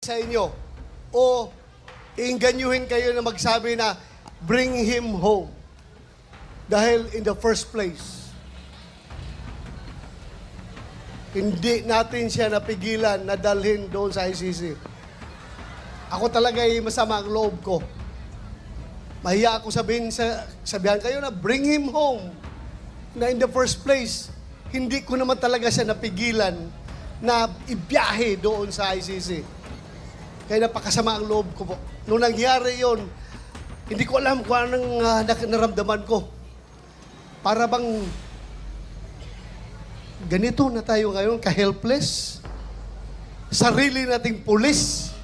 sa inyo o iinganyuhin kayo na magsabi na bring him home. Dahil in the first place, hindi natin siya napigilan na dalhin doon sa ICC. Ako talaga ay masama ang loob ko. Mahiya ako sabihan kayo na bring him home. Na in the first place, hindi ko naman talaga siya napigilan na ibiyahe doon sa ICC. Kaya napakasama ang loob ko po. Nung nangyari yon, hindi ko alam kung anong naramdaman ko. Para bang ganito na tayo ngayon, ka-helpless. Sarili nating pulis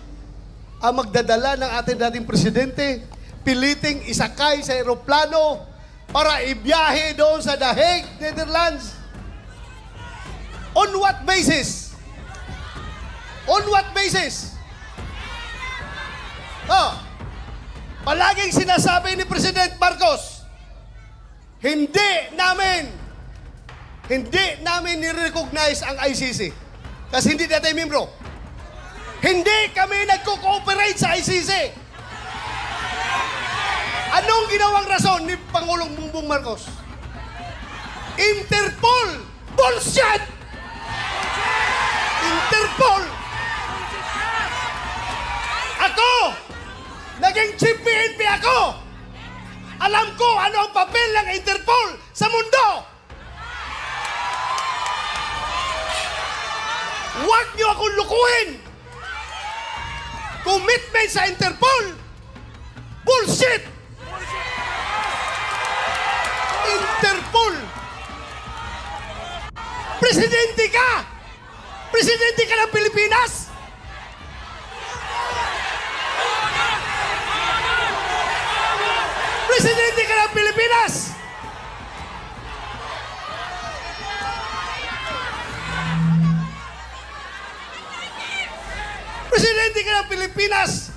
ang magdadala ng ating dating presidente, piliting isakay sa eroplano para ibiyahe doon sa The Hague, Netherlands. On what basis? On what basis? Palaging sinasabi ni President Marcos, hindi namin ni-recognize ang ICC. Kasi hindi natin membro. Hindi kami nagko-cooperate sa ICC. Anong ginawang rason ni Pangulong Bongbong Marcos? Interpol! Bullshit! Interpol! Ako! Naging chief PNP ako! Alam ko ano ang papel ng Interpol sa mundo! Huwag niyo akong lukuhin! Commitment sa Interpol! Bullshit! Interpol! Presidente ka! Presidente ka ng Pilipinas! Presidente ka ng Pilipinas! Presidente ka ng Pilipinas!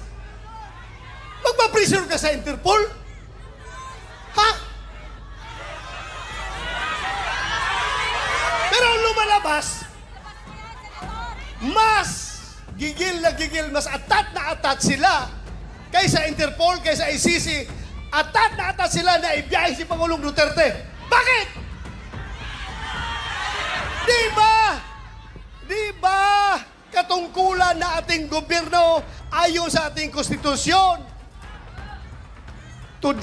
Magpa-pressure ka sa Interpol? Ha? Pero lumalabas, mas gigil na gigil, mas atat na atat sila kaysa Interpol, kaysa ICC. Atat na atat sila na ibiyahe si Pangulong Duterte. Bakit? Di ba katungkulan na ating gobyerno ayon sa ating konstitusyon to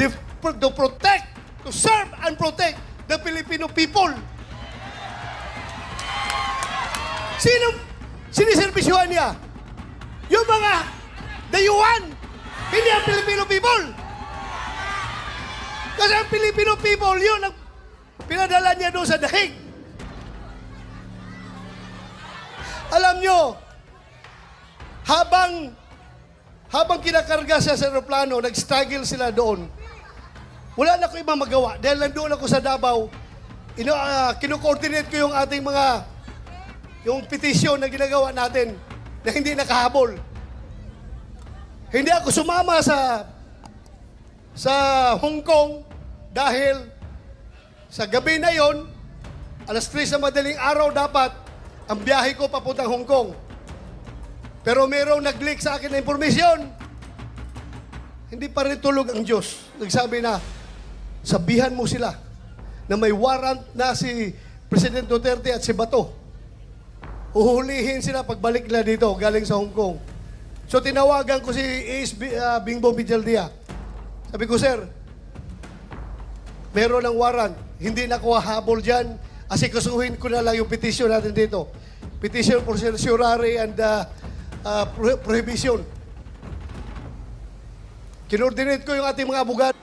protect, to serve and protect the Filipino people? Siniservisyohan niya? Yung mga dayuhan, hindi ang Filipino people. Kasi ang Filipino people, yun ang pinadala niya doon sa The Hague. Alam nyo, habang kinakarga siya sa aeroplano, nag-struggle sila doon. Wala na ko ibang magawa. Dahil nandoon ako sa Davao, kino-coordinate ko yung ating yung petition na ginagawa natin na hindi nakahabol. Hindi ako sumama sa Hong Kong dahil sa gabi na yon, alas 3 sa madaling araw dapat ang biyahe ko papuntang Hong Kong. Pero merong nag-leak sa akin na impormasyon. Hindi pa rin tulog ang Diyos. Nagsabi na, sabihan mo sila na may warrant na si President Duterte at si Bato. Uhulihin sila pagbalik nila dito galing sa Hong Kong. So tinawagan ko si Bingbong Villaldea. Sabi ko, sir, meron ng warrant. Hindi na ko hahabol dyan. Asikasuhin ko na lang yung petition natin dito. Petition for certiorari and prohibition. Kinordinate ko yung ating mga abogado.